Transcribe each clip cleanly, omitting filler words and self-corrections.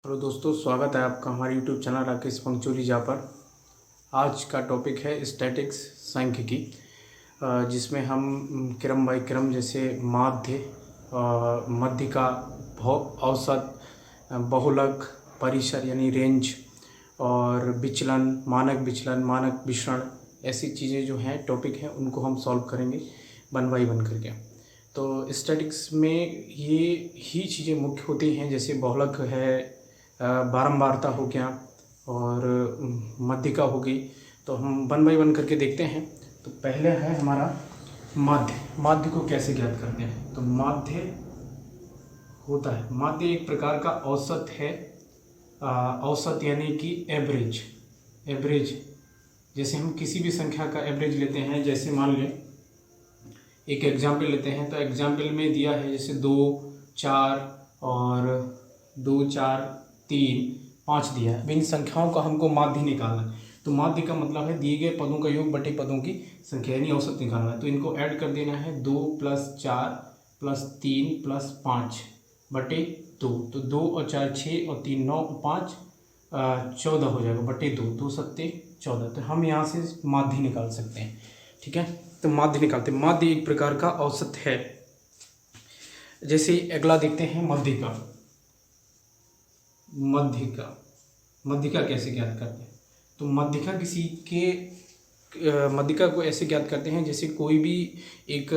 Hello दोस्तों, स्वागत है आपका हमारे यूट्यूब चैनल राकेश पंचोलीजा पर। आज का टॉपिक है स्टैटिक्स सांख्यिकी, जिसमें हम क्रम बाई क्रम जैसे माध्य, मध्यिका, औसत, बहुलक, परिसर यानी रेंज और विचलन, मानक विचरण, ऐसी चीज़ें जो हैं टॉपिक हैं उनको हम सॉल्व करेंगे वन बाई वन करके। तो स्टैटिक्स में ये ही चीज़ें मुख्य होती हैं, जैसे बहुलक है, बारंबारता हो गया और मध्यिका हो गई। तो हम वन बाई वन करके देखते हैं। तो पहले है हमारा माध्य को कैसे ज्ञात करते हैं। तो माध्य होता है, माध्य एक प्रकार का औसत है। औसत यानी कि एवरेज। जैसे हम किसी भी संख्या का एवरेज लेते हैं, जैसे मान लें एक एग्जाम्पल लेते हैं, तो एग्जाम्पल में दिया है जैसे 2, 4 और 2, 4, 3, 5 दिया है। इन संख्याओं का हमको माध्य निकालना है। तो माध्य का मतलब है दिए गए पदों का योग बटे पदों की संख्या, यानी औसत निकालना है। तो इनको ऐड कर देना है, 2 + 4 + 3 + 5 बटे 2। तो 2 और 4 6 और 3 9 और 5 14 हो जाएगा बटे 2, 2 सत्ते 14। तो हम यहाँ से माध्य निकाल सकते हैं। ठीक है, तो माध्य निकालते हैं। माध्य एक प्रकार का औसत है। जैसे अगला देखते हैं मध्यिका। मध्यिका कैसे ज्ञात करते हैं। तो मध्यिका को ऐसे ज्ञात करते हैं, जैसे कोई भी एक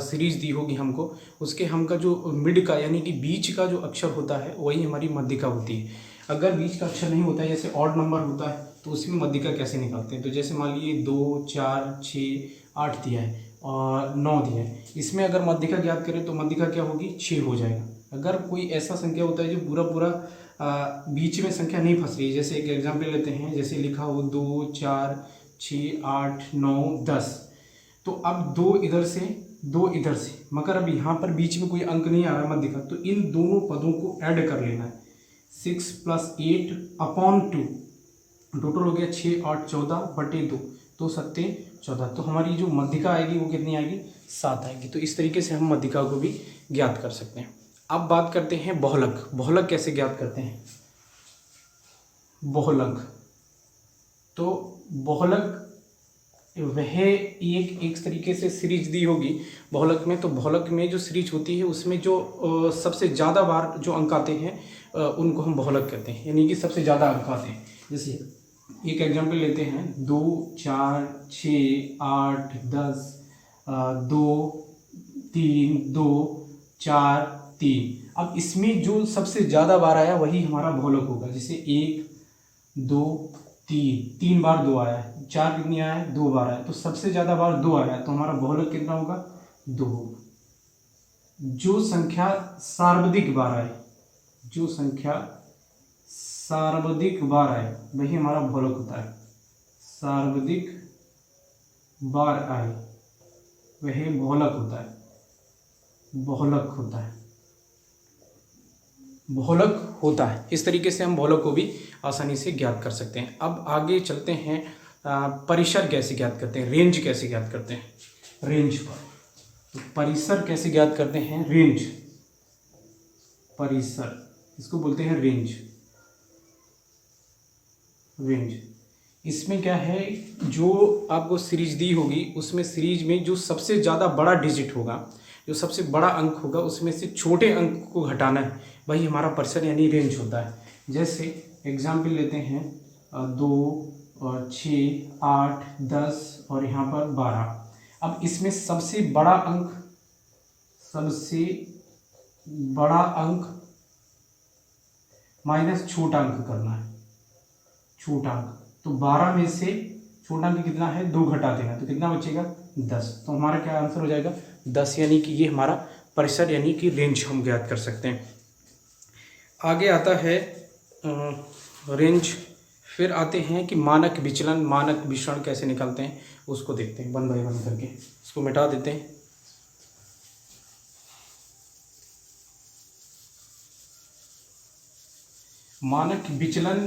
सीरीज दी होगी हमको, उसके हमका जो मिड का यानी कि बीच का जो अक्षर होता है वही हमारी मध्यिका होती है। अगर बीच का अक्षर नहीं होता है, जैसे ऑड नंबर होता है, तो उसमें मध्यिका कैसे निकालते हैं। तो जैसे मान लीजिए 2, 4, 6, 8 दिया है और 9 दिया है, इसमें अगर मध्यिका ज्ञात करें तो मध्यिका क्या होगी, 6 हो जाएगा। अगर कोई ऐसा संख्या होता है जो पूरा बीच में संख्या नहीं फंस रही है, जैसे एक एग्जाम्पल लेते हैं, जैसे लिखा हो 2, 4, 6, 8, 9, 10। तो अब 2 इधर से, 2 इधर से, मगर अब यहाँ पर बीच में कोई अंक नहीं आ रहा मध्यिका, तो इन दोनों पदों को ऐड कर लेना है। 6 + 8/2 टोटल हो गया 6, 8, 14 बटे 2, 2 सत्ते 14। तो हमारी जो मध्यिका आएगी वो कितनी आएगी, 7 आएगी। तो इस तरीके से हम मध्यिका को भी ज्ञात कर सकते हैं। अब बात करते हैं बहुलक कैसे ज्ञात करते हैं। तो बहुलक वह एक तरीके से सीरीज दी होगी बहुलक में। तो बहुलक में जो सीरीज होती है उसमें जो सबसे ज़्यादा बार जो अंक आते हैं उनको हम बहुलक कहते हैं, यानी कि सबसे ज़्यादा अंक आते हैं। जैसे एक एग्जांपल लेते हैं, 2, 4, 6, 8, 10, 2, 3, 2, 4, 3। अब इसमें जो सबसे ज़्यादा बार आया वही हमारा बहुलक होगा। जैसे 1, 2, 3 बार 2 आया है, 4 कितनी आया है, 2 बार आया, तो सबसे ज़्यादा बार 2 आया है, तो हमारा बहुलक कितना होगा, 2 होगा। जो संख्या सर्वाधिक बार आए वही हमारा बहुलक होता है। सर्वाधिक बार आए वही बहुलक होता है। इस तरीके से हम बहुलक को भी आसानी से ज्ञात कर सकते हैं। अब आगे चलते हैं, परिसर कैसे ज्ञात करते हैं, रेंज कैसे ज्ञात करते हैं। रेंज पर तो परिसर कैसे ज्ञात करते हैं, परिसर इसको बोलते हैं रेंज। इसमें क्या है, जो आपको सीरीज दी होगी उसमें सीरीज में जो सबसे ज़्यादा बड़ा डिजिट होगा, जो सबसे बड़ा अंक होगा, उसमें से छोटे अंक को घटाना है, वही हमारा परिसर यानी रेंज होता है। जैसे एग्जाम्पल लेते हैं, 2 और 6, 8, 10 और यहाँ पर 12। अब इसमें सबसे बड़ा अंक माइनस छोटा अंक करना है, छोटा अंक। तो 12 में से छोटा अंक कितना है, 2 घटा देना, तो कितना बचेगा, 10। तो हमारा क्या आंसर हो जाएगा, 10, यानी कि ये हमारा परिसर यानी कि रेंज हम ज्ञात कर सकते हैं। आगे आता है रेंज। फिर आते हैं कि मानक विचरण कैसे निकालते हैं, उसको देखते हैं वन बाई वन करके। इसको मिटा देते हैं। मानक विचलन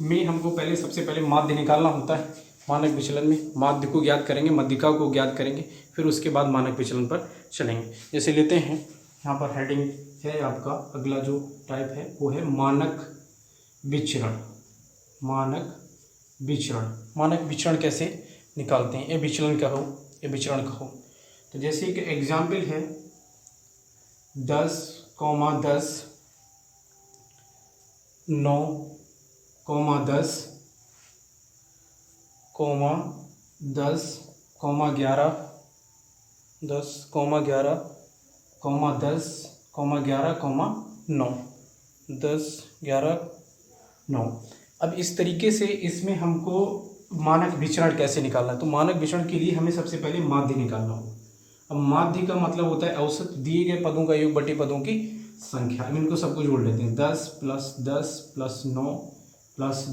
में हमको सबसे पहले माध्य निकालना होता है। मानक विचलन में माध्य को ज्ञात करेंगे, मध्यिका को ज्ञात करेंगे, फिर उसके बाद मानक विचलन पर चलेंगे। जैसे लेते हैं, यहाँ पर हेडिंग है आपका, अगला जो टाइप है वो है मानक विचरण, मानक विचरण। मानक विचरण कैसे निकालते हैं, ये विचलन कहो, ये विचरण कहो। तो जैसे एक एग्जाम्पल है 10,10, 9,10, 10, 11, 10, 11, 10, 11, 9, 10, 11, 9। अब इस तरीके से इसमें हमको मानक विचरण कैसे निकालना है, तो मानक विचरण के लिए हमें सबसे पहले माध्य निकालना होगा। अब माध्य का मतलब होता है औसत दिए गए पदों का योग बटे पदों की संख्या। हम इनको सबको जोड़ लेते हैं, 10 + 10 + 9 + 10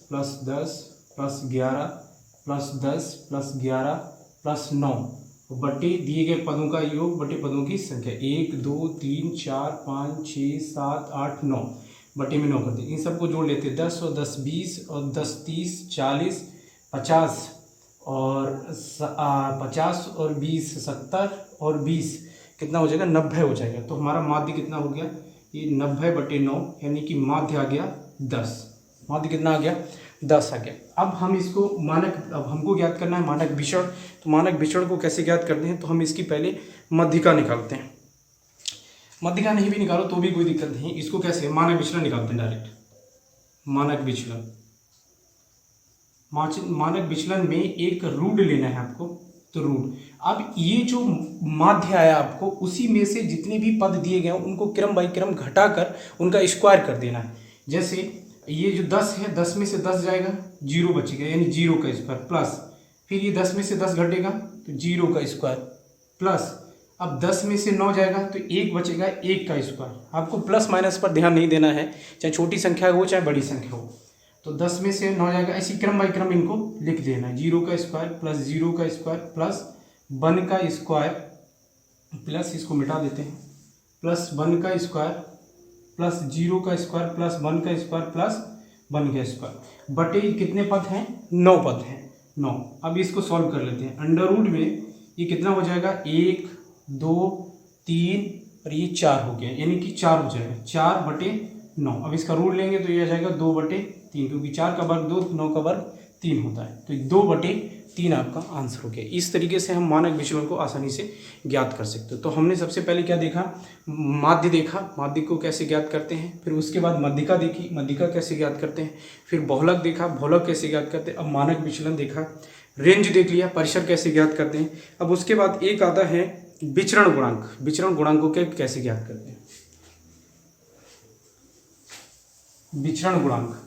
+ 10 + 11 + 10 + 11 + 9 बटे दिए गए पदों का योग बटे पदों की संख्या। 1, 2, 3, 4, 5, 6, 7, 8, 9 बटे में 9 करते हैं। इन सबको जोड़ लेते हैं, 10 और 10 20 और 10 30 40 50 और 50 और 20 70 और 20 कितना हो जाएगा, 90 हो जाएगा। तो हमारा माध्य कितना हो गया, ये 90 बटे 9, यानी कि माध्य आ गया 10। माध्य कितना आ गया, 10 आ गया। अब हम इसको मानक, अब हमको ज्ञात करना है मानक विचरण। तो मानक विचरण को कैसे ज्ञात करते हैं, तो हम इसकी पहले मध्यिका निकालते हैं। मध्यिका नहीं भी निकालो तो भी कोई दिक्कत नहीं, इसको कैसे मानक विचलन निकालते हैं डायरेक्ट। मानक विचलन, मानक विचलन में एक रूट लेना है आपको, तो रूट। अब ये जो माध्य आया आपको, उसी में से जितने भी पद दिए गए हैं उनको क्रम बाई क्रम घटाकर उनका स्क्वायर कर देना है। जैसे ये जो 10 है, 10 में से 10 जाएगा, 0 बचेगा, यानी 0 का स्क्वायर, प्लस फिर ये 10 में से 10 घटेगा तो 0 का स्क्वायर, प्लस अब 10 में से 9 जाएगा तो 1 बचेगा, 1 का स्क्वायर। आपको प्लस माइनस पर ध्यान नहीं देना है, चाहे छोटी संख्या हो चाहे बड़ी संख्या हो। तो 10 में से 9 जाएगा, इसी क्रम बाई क्रम इनको लिख देना है। 0 का स्क्वायर प्लस 0 का स्क्वायर प्लस 1 का स्क्वायर, प्लस इसको मिटा देते हैं, प्लस 1 का स्क्वायर प्लस 0 का स्क्वायर प्लस 1 का स्क्वायर प्लस 1 का स्क्वायर बटे कितने पद हैं, 9 पद हैं, 9। अब इसको सॉल्व कर लेते हैं। अंडर रूट में ये कितना हो जाएगा, 1 2 3 और ये 4 हो गया, यानी कि 4 हो जाएगा, 4 बटे 9। अब इसका रूट लेंगे तो ये आ जाएगा 2 बटे 3, क्योंकि 4 का वर्ग 2, 9 का वर्ग 3 होता है, तो 2 बटे 3 आपका आंसर हो गया। इस तरीके से हम मानक विचलन को आसानी से ज्ञात कर सकते हो। तो हमने सबसे पहले क्या देखा, माध्य देखा, माध्य को कैसे ज्ञात करते हैं, फिर उसके बाद मध्यिका देखी, मध्यिका कैसे ज्ञात करते हैं, फिर बहुलक देखा, बहुलक कैसे ज्ञात करते हैं, अब मानक विचलन देखा, रेंज देख लिया, परिसर कैसे ज्ञात करते हैं। अब उसके बाद एक आता है विचरण गुणांक, विचरण गुणांकों के कैसे ज्ञात करते हैं। विचरण गुणांक,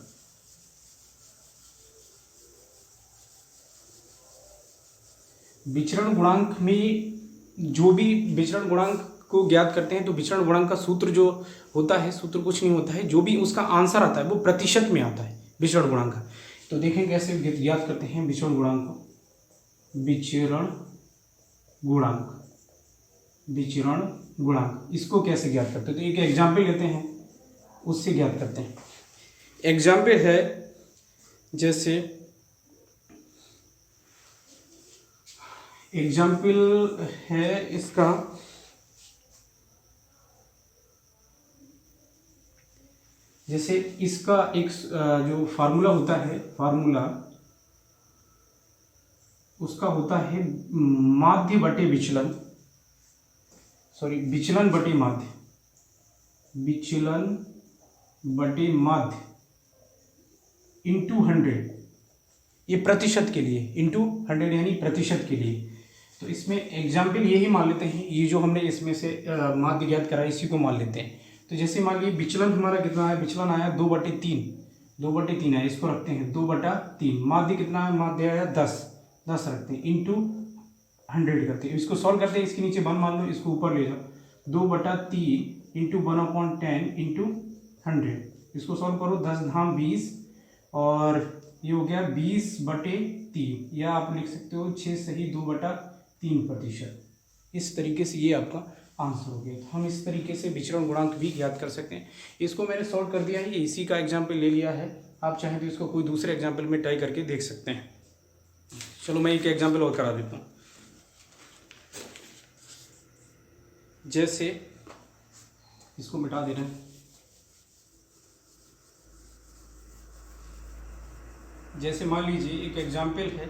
विचरण गुणांक में जो भी विचरण गुणांक को ज्ञात करते हैं, तो विचरण गुणांक का सूत्र जो होता है, सूत्र कुछ नहीं होता है, जो भी उसका आंसर आता है वो प्रतिशत में आता है विचरण गुणांक का। तो देखें कैसे ज्ञात करते हैं विचरण गुणांक को। विचरण गुणांक, विचरण गुणांक, इसको कैसे ज्ञात करते हैं, तो एक एग्जाम्पल लेते हैं, उससे ज्ञात करते हैं। एग्जाम्पल है जैसे, एग्जाम्पल है इसका, जैसे इसका एक जो फार्मूला होता है, फार्मूला उसका होता है माध्य बटे विचलन, सॉरी विचलन बटे माध्य, विचलन बटे माध्य इंटू 100, ये प्रतिशत के लिए, इंटू 100 यानी प्रतिशत के लिए। तो इसमें एग्जाम्पल यही मान लेते हैं, ये जो हमने इसमें से माध्य ज्ञात करा इसी को मान लेते हैं। तो जैसे मान लीजिए विचलन हमारा कितना है, विचलन आया 2/3, 2/3 आया, इसको रखते हैं 2/3। माध्य कितना है, माध्य आया 10 रखते हैं, इंटू 100 करते हैं। इसको सॉल्व करते हैं, इसके नीचे 1 मान लो, इसको ऊपर ले जाओ, 2/3 इंटू 1/10 इंटू 100। इसको सॉल्व करो, 10 धाम 20 और ये हो गया 20/3, या आप लिख सकते हो 6 सही 2/3%। इस तरीके से ये आपका आंसर हो गया। तो हम इस तरीके से विचरण गुणांक भी ज्ञात कर सकते हैं। इसको मैंने सॉल्व कर दिया है, ये इसी का एग्जाम्पल ले लिया है, आप चाहें तो इसको कोई दूसरे एग्जाम्पल में ट्राई करके देख सकते हैं। चलो मैं एक एग्जाम्पल और करा देता हूँ। जैसे इसको मिटा देना है, जैसे मान लीजिए एक एग्जाम्पल है,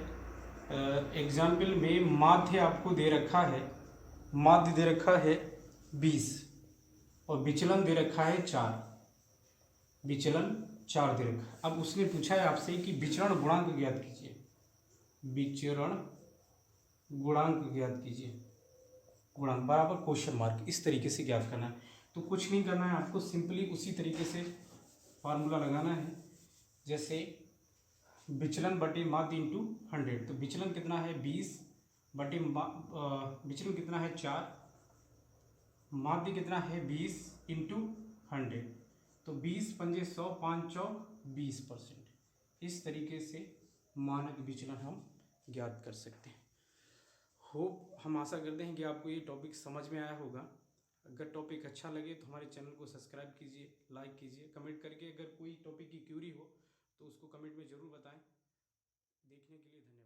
एग्जाम्पल में माध्य आपको दे रखा है, माध्य दे रखा है 20 और विचलन दे रखा है 4, विचलन 4 दे रखा है। अब उसने पूछा है आपसे कि विचरण गुणांक ज्ञात कीजिए, विचरण गुणांक ज्ञात कीजिए, गुणांक बराबर क्वेश्चन मार्क, इस तरीके से ज्ञात करना है। तो कुछ नहीं करना है आपको, सिंपली उसी तरीके से फार्मूला लगाना है। जैसे विचलन बटे माध्य इंटू 100, तो विचलन कितना है 20 बटे विचलन कितना है 4, माध्य कितना है 20 इंटू 100, तो 20 पंजे 100, 5 चौक 20%। इस तरीके से मानक विचलन हम ज्ञात कर सकते हैं। होप, हम आशा करते हैं कि आपको ये टॉपिक समझ में आया होगा। अगर टॉपिक अच्छा लगे तो हमारे चैनल को सब्सक्राइब कीजिए, लाइक कीजिए, कमेंट करके अगर कोई टॉपिक की क्यूरी हो तो उसको कमेंट में ज़रूर बताएं। देखने के लिए धन्यवाद।